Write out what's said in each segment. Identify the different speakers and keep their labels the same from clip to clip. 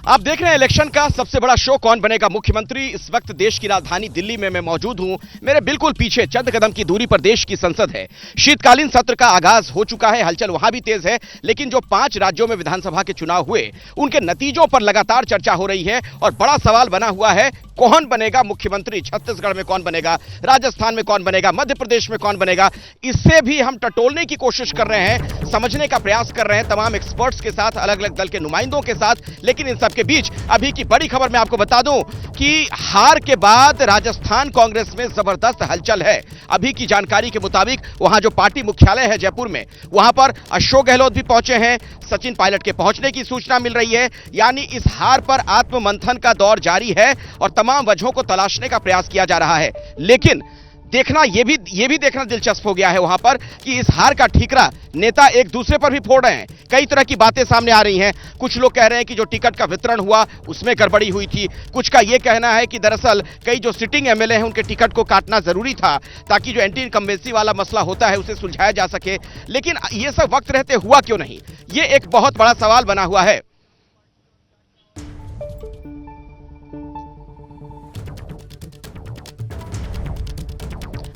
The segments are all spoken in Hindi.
Speaker 1: आप देख रहे हैं इलेक्शन का सबसे बड़ा शो कौन बनेगा मुख्यमंत्री। इस वक्त देश की राजधानी दिल्ली में मैं मौजूद हूं। मेरे बिल्कुल पीछे चंद कदम की दूरी पर देश की संसद है। शीतकालीन सत्र का आगाज हो चुका है, हलचल वहां भी तेज है। लेकिन जो 5 राज्यों में विधानसभा के चुनाव हुए उनके नतीजों पर लगातार चर्चा हो रही है और बड़ा सवाल बना हुआ है कौन बनेगा मुख्यमंत्री। छत्तीसगढ़ में कौन बनेगा, राजस्थान में कौन बनेगा, मध्य प्रदेश में कौन बनेगा, इससे भी हम टटोलने की कोशिश कर रहे हैं, समझने का प्रयास कर रहे हैं तमाम एक्सपर्ट्स के साथ, अलग अलग दल के नुमाइंदों के साथ। लेकिन इन सबके बीच अभी की बड़ी खबर मैं आपको बता दूं कि हार के बाद राजस्थान कांग्रेस में जबरदस्त हलचल है। अभी की जानकारी के मुताबिक वहां जो पार्टी मुख्यालय है जयपुर में, वहां पर अशोक गहलोत भी पहुंचे हैं, सचिन पायलट के पहुंचने की सूचना मिल रही है। यानी इस हार पर आत्ममंथन का दौर जारी है और तमाम वजहों को तलाशने का प्रयास किया जा रहा है। लेकिन देखना यह भी देखना दिलचस्प हो गया है वहां पर कि इस हार का ठीकरा नेता एक दूसरे पर भी फोड़ रहे हैं। कई तरह की बातें सामने आ रही हैं। कुछ लोग कह रहे हैं कि जो टिकट का वितरण हुआ उसमें गड़बड़ी हुई थी। कुछ का यह कहना है कि दरअसल कई जो सिटिंग एमएलए हैं उनके टिकट को काटना जरूरी था ताकि जो एंटी इनकम्बेंसी वाला मसला होता है उसे सुलझाया जा सके। लेकिन यह सब वक्त रहते हुआ क्यों नहीं, यह एक बहुत बड़ा सवाल बना हुआ है।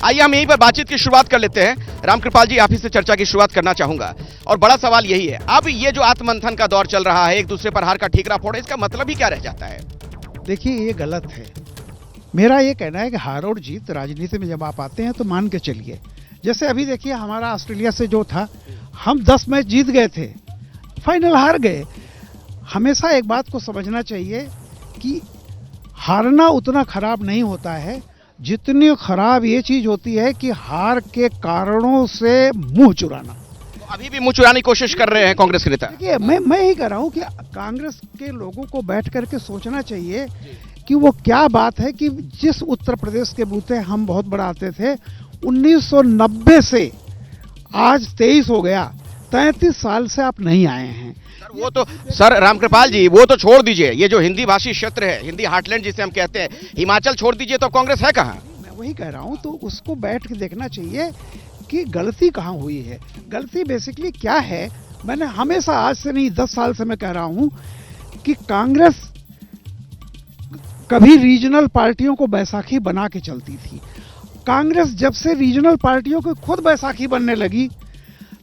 Speaker 1: आइए हम यहीं पर बातचीत की शुरुआत कर लेते हैं। रामकृपाल जी, आप ही से चर्चा की शुरुआत करना चाहूंगा और बड़ा सवाल यही है, अब ये जो आत्ममंथन का दौर चल रहा है, एक दूसरे पर हार का ठीकरा फोड़े, इसका मतलब ही क्या रह जाता है?
Speaker 2: देखिए, ये गलत है। मेरा ये कहना है कि हार और जीत राजनीति में जब आप आते हैं तो मान के चलिए। जैसे अभी देखिए, हमारा ऑस्ट्रेलिया से जो था, हम 10 मैच जीत गए थे, फाइनल हार गए। हमेशा एक बात को समझना चाहिए कि हारना उतना खराब नहीं होता है जितनी खराब ये चीज होती है कि हार के कारणों से मुंह चुराना।
Speaker 1: तो अभी भी मुंह चुराने की कोशिश कर रहे हैं कांग्रेस के नेता।
Speaker 2: देखिए, मैं ही कह रहा हूं कि कांग्रेस के लोगों को बैठ करके सोचना चाहिए कि वो क्या बात है कि जिस उत्तर प्रदेश के बूते हम बहुत बढ़ाते थे 1990 से आज 23 हो गया, 33 साल से आप नहीं आए हैं।
Speaker 1: वो तो सर रामकृपाल जी, वो तो छोड़ दीजिए, ये जो हिंदी भाषी क्षेत्र है, हिंदी हार्टलैंड जिसे हम कहते हैं, हिमाचल छोड़ दीजिए, तो कांग्रेस है कहां?
Speaker 2: मैं वही कह रहा हूं, तो उसको बैठ के देखना चाहिए कि गलती कहां हुई है। गलती बेसिकली क्या है? मैंने हमेशा, आज से नहीं 10 साल से मैं कह रहा हूं कि कांग्रेस कभी रीजनल पार्टियों को बैसाखी बना के चलती थी। कांग्रेस जब से रीजनल पार्टियों को खुद बैसाखी बनने लगी,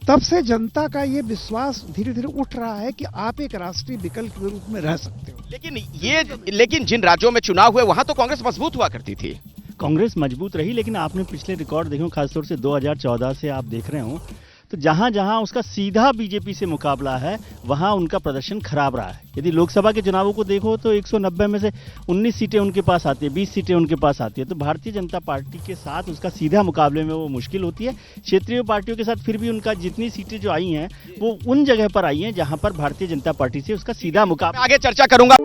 Speaker 2: तब से जनता का ये विश्वास धीरे धीरे उठ रहा है कि आप एक राष्ट्रीय विकल्प के रूप में रह सकते हो।
Speaker 1: लेकिन जिन राज्यों में चुनाव हुए वहां तो कांग्रेस मजबूत हुआ करती थी।
Speaker 3: कांग्रेस मजबूत रही, लेकिन आपने पिछले रिकॉर्ड देखे, खासतौर से 2014 से आप देख रहे हो, तो जहां जहां उसका सीधा बीजेपी से मुकाबला है वहां उनका प्रदर्शन खराब रहा है। यदि लोकसभा के चुनावों को देखो तो 190 में से 19 सीटें उनके पास आती है, 20 सीटें उनके पास आती है। तो भारतीय जनता पार्टी के साथ उसका सीधा मुकाबले में वो मुश्किल होती है। क्षेत्रीय पार्टियों के साथ फिर भी उनका जितनी सीटें जो आई हैं वो उन जगह पर आई हैं जहां पर भारतीय जनता पार्टी से उसका सीधा मुकाबला।
Speaker 1: आगे चर्चा करूंगा।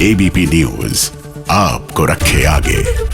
Speaker 4: एबीपी न्यूज आपको रखे आगे।